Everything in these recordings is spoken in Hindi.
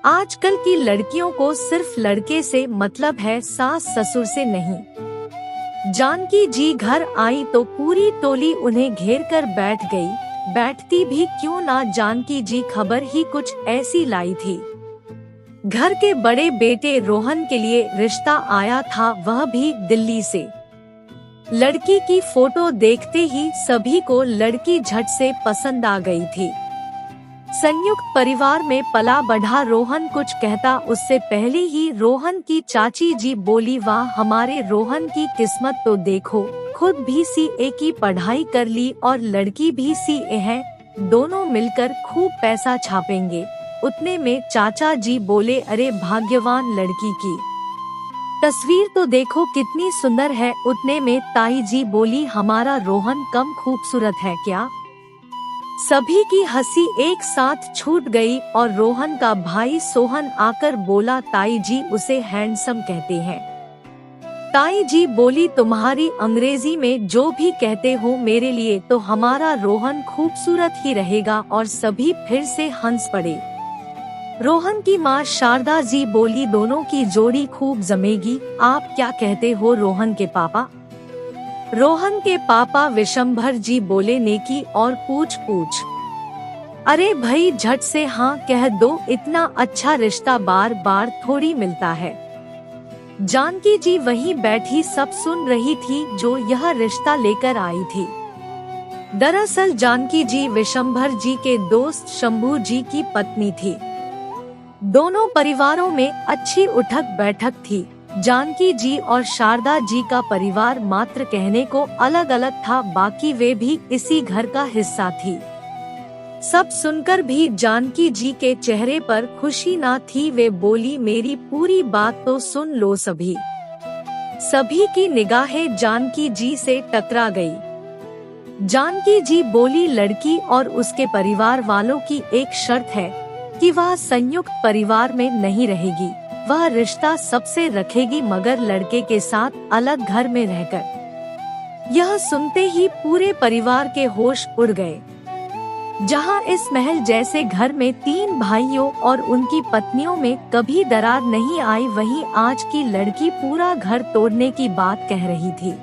आजकल की लड़कियों को सिर्फ लड़के से मतलब है, सास ससुर से नहीं। जानकी जी घर आई तो पूरी टोली उन्हें घेर कर बैठ गई। बैठती भी क्यों ना, जानकी जी खबर ही कुछ ऐसी लाई थी। घर के बड़े बेटे रोहन के लिए रिश्ता आया था, वह भी दिल्ली से। लड़की की फोटो देखते ही सभी को लड़की झट से पसंद आ गई थी। संयुक्त परिवार में पला बढ़ा रोहन कुछ कहता उससे पहले ही रोहन की चाची जी बोली, वाह हमारे रोहन की किस्मत तो देखो, खुद भी सीए की पढ़ाई कर ली और लड़की भी सीए है, दोनों मिलकर खूब पैसा छापेंगे। उतने में चाचा जी बोले, अरे भाग्यवान लड़की की तस्वीर तो देखो कितनी सुंदर है। उतने में ताई जी बोली, हमारा रोहन कम खूबसूरत है क्या? सभी की हंसी एक साथ छूट गई और रोहन का भाई सोहन आकर बोला, ताई जी उसे हैंडसम कहते हैं। ताई जी बोली, तुम्हारी अंग्रेजी में जो भी कहते हो, मेरे लिए तो हमारा रोहन खूबसूरत ही रहेगा। और सभी फिर से हंस पड़े। रोहन की माँ शारदा जी बोली, दोनों की जोड़ी खूब जमेगी। आप क्या कहते हो रोहन के पापा? रोहन के पापा विशंभर जी बोले, नेकी और पूछ पूछ। अरे भाई झट से हाँ कह दो, इतना अच्छा रिश्ता बार बार थोड़ी मिलता है। जानकी जी वहीं बैठी सब सुन रही थी जो यह रिश्ता लेकर आई थी। दरअसल जानकी जी विशंभर जी के दोस्त शंभू जी की पत्नी थी। दोनों परिवारों में अच्छी उठक बैठक थी। जानकी जी और शारदा जी का परिवार मात्र कहने को अलग अलग था, बाकी वे भी इसी घर का हिस्सा थी। सब सुनकर भी जानकी जी के चेहरे पर खुशी ना थी। वे बोली, मेरी पूरी बात तो सुन लो सभी। सभी की निगाहें जानकी जी से टकरा गई। जानकी जी बोली, लड़की और उसके परिवार वालों की एक शर्त है कि वह संयुक्त परिवार में नहीं रहेगी। वह रिश्ता सबसे रखेगी, मगर लड़के के साथ अलग घर में रहकर। यह सुनते ही पूरे परिवार के होश उड़ गए। जहां इस महल जैसे घर में 3 भाइयों और उनकी पत्नियों में कभी दरार नहीं आई, वहीं आज की लड़की पूरा घर तोड़ने की बात कह रही थी।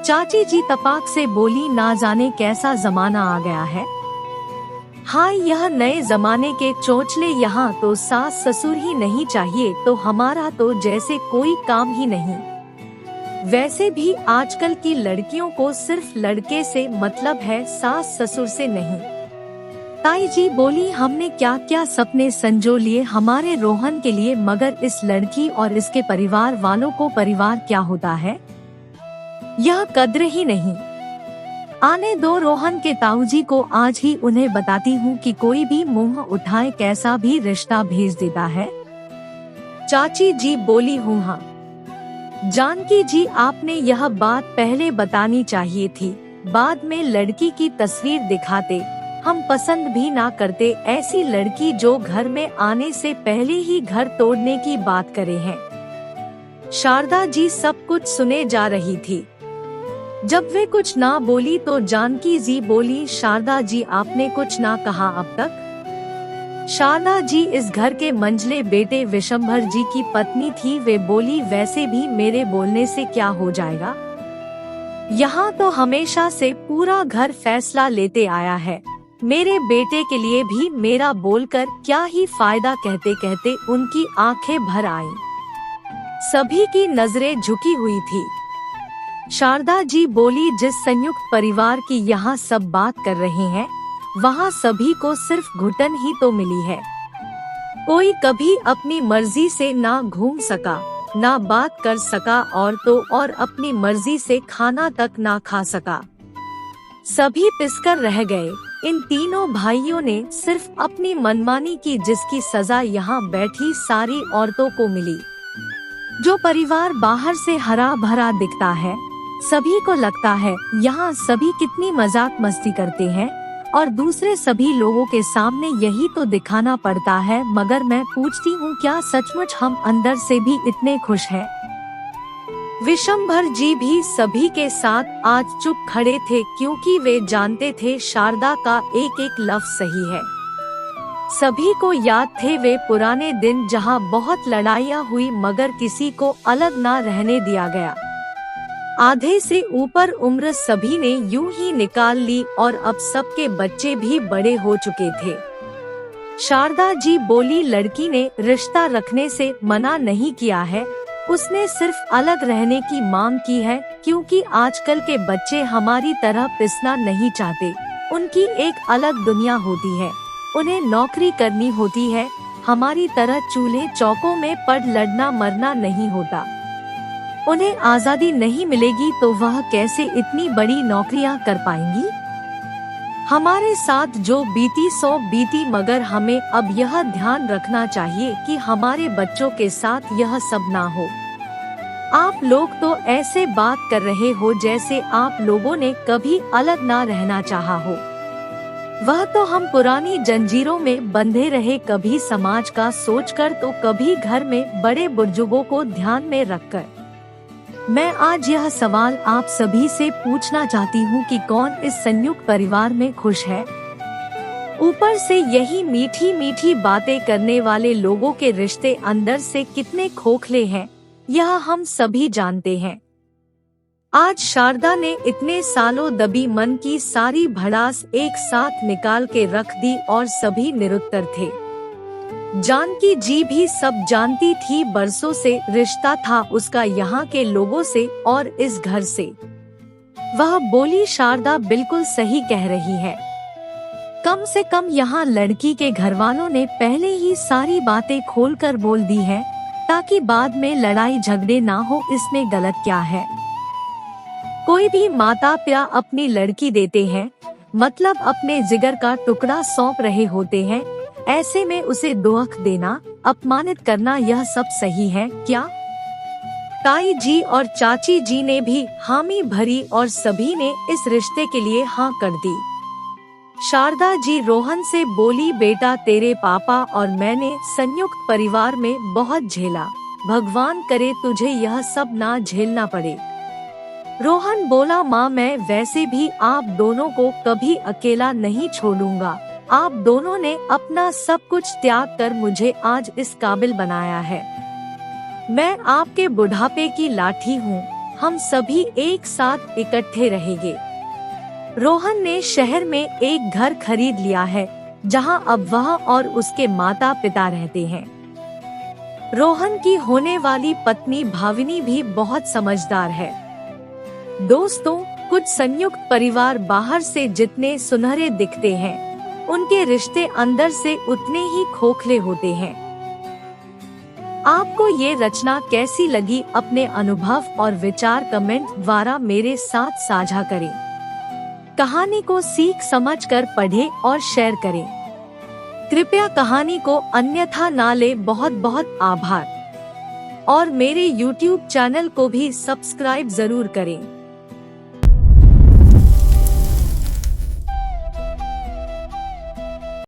चाची जी तपाक से बोली, ना जाने कैसा जमाना आ गया है। हाँ, यह नए जमाने के चोंचले, यहाँ तो सास ससुर ही नहीं चाहिए तो हमारा तो जैसे कोई काम ही नहीं। वैसे भी आजकल की लड़कियों को सिर्फ लड़के से मतलब है, सास ससुर से नहीं। ताई जी बोली, हमने क्या क्या सपने संजो लिए हमारे रोहन के लिए, मगर इस लड़की और इसके परिवार वालों को परिवार क्या होता है यह कद्र ही नहीं। आने दो रोहन के ताऊजी को, आज ही उन्हें बताती हूँ कि कोई भी मुंह उठाए कैसा भी रिश्ता भेज देता है। चाची जी बोली, हूँ हाँ। जानकी जी, आपने यह बात पहले बतानी चाहिए थी। बाद में लड़की की तस्वीर दिखाते, हम पसंद भी ना करते ऐसी लड़की जो घर में आने से पहले ही घर तोड़ने की बात करे हैं। शारदा जी सब कुछ सुने जा रही थी। जब वे कुछ ना बोली तो जानकी जी बोली, शारदा जी आपने कुछ ना कहा अब तक। शारदा जी इस घर के मंझले बेटे विशंभर जी की पत्नी थी। वे बोली, वैसे भी मेरे बोलने से क्या हो जाएगा, यहाँ तो हमेशा से पूरा घर फैसला लेते आया है। मेरे बेटे के लिए भी मेरा बोलकर क्या ही फायदा। कहते कहते उनकी आंखें भर आईं। सभी की नजरें झुकी हुई थी। शारदा जी बोली, जिस संयुक्त परिवार की यहाँ सब बात कर रहे हैं, वहाँ सभी को सिर्फ घुटन ही तो मिली है। कोई कभी अपनी मर्जी से ना घूम सका, ना बात कर सका और अपनी मर्जी से खाना तक ना खा सका। सभी पिसकर रह गए। इन तीनों भाइयों ने सिर्फ अपनी मनमानी की, जिसकी सजा यहाँ बैठी सारी औरतों को मिली। जो परिवार बाहर से हरा भरा दिखता है, सभी को लगता है यहाँ सभी कितनी मजाक मस्ती करते हैं और दूसरे सभी लोगों के सामने यही तो दिखाना पड़ता है। मगर मैं पूछती हूँ, क्या सचमुच हम अंदर से भी इतने खुश हैं? विशंभर जी भी सभी के साथ आज चुप खड़े थे, क्योंकि वे जानते थे शारदा का एक एक लफ्ज सही है। सभी को याद थे वे पुराने दिन जहां बहुत लड़ाइयाँ हुई मगर किसी को अलग ना रहने दिया गया। आधे से ऊपर उम्र सभी ने यूं ही निकाल ली और अब सबके बच्चे भी बड़े हो चुके थे। शारदा जी बोली, लड़की ने रिश्ता रखने से मना नहीं किया है, उसने सिर्फ अलग रहने की मांग की है क्योंकि आजकल के बच्चे हमारी तरह पिसना नहीं चाहते। उनकी एक अलग दुनिया होती है, उन्हें नौकरी करनी होती है, हमारी तरह चूल्हे चौकों में पड़ लड़ना मरना नहीं होता। उन्हें आजादी नहीं मिलेगी तो वह कैसे इतनी बड़ी नौकरियां कर पाएंगी। हमारे साथ जो बीती सो बीती, मगर हमें अब यह ध्यान रखना चाहिए कि हमारे बच्चों के साथ यह सब ना हो। आप लोग तो ऐसे बात कर रहे हो जैसे आप लोगों ने कभी अलग ना रहना चाहा हो। वह तो हम पुरानी जंजीरों में बंधे रहे, कभी समाज का सोचकर तो कभी घर में बड़े बुजुर्गों को ध्यान में रखकर। मैं आज यह सवाल आप सभी से पूछना चाहती हूँ कि कौन इस संयुक्त परिवार में खुश है। ऊपर से यही मीठी मीठी बातें करने वाले लोगों के रिश्ते अंदर से कितने खोखले हैं, यह हम सभी जानते हैं। आज शारदा ने इतने सालों दबी मन की सारी भड़ास एक साथ निकाल के रख दी और सभी निरुत्तर थे। जानकी जी भी सब जानती थी, बरसों से रिश्ता था उसका यहाँ के लोगों से और इस घर से। वह बोली, शारदा बिल्कुल सही कह रही है, कम से कम यहाँ लड़की के घरवालों ने पहले ही सारी बातें खोलकर बोल दी है ताकि बाद में लड़ाई झगड़े ना हो। इसमें गलत क्या है। कोई भी माता पिता अपनी लड़की देते हैं, मतलब अपने जिगर का टुकड़ा सौंप रहे होते हैं, ऐसे में उसे दुख देना, अपमानित करना, यह सब सही है क्या। ताई जी और चाची जी ने भी हामी भरी और सभी ने इस रिश्ते के लिए हाँ कर दी। शारदा जी रोहन से बोली, बेटा तेरे पापा और मैंने संयुक्त परिवार में बहुत झेला, भगवान करे तुझे यह सब ना झेलना पड़े। रोहन बोला, माँ मैं वैसे भी आप दोनों को कभी अकेला नहीं छोड़ूंगा, आप दोनों ने अपना सब कुछ त्याग कर मुझे आज इस काबिल बनाया है। मैं आपके बुढ़ापे की लाठी हूँ, हम सभी एक साथ इकट्ठे रहेंगे। रोहन ने शहर में एक घर खरीद लिया है जहाँ अब वह और उसके माता पिता रहते हैं। रोहन की होने वाली पत्नी भाविनी भी बहुत समझदार है। दोस्तों, कुछ संयुक्त परिवार बाहर से जितने सुनहरे दिखते हैं, उनके रिश्ते अंदर से उतने ही खोखले होते हैं। आपको ये रचना कैसी लगी, अपने अनुभव और विचार कमेंट द्वारा मेरे साथ साझा करें। कहानी को सीख समझकर पढ़ें और शेयर करें। कृपया कहानी को अन्यथा ना ले। बहुत बहुत आभार। और मेरे YouTube चैनल को भी सब्सक्राइब जरूर करें।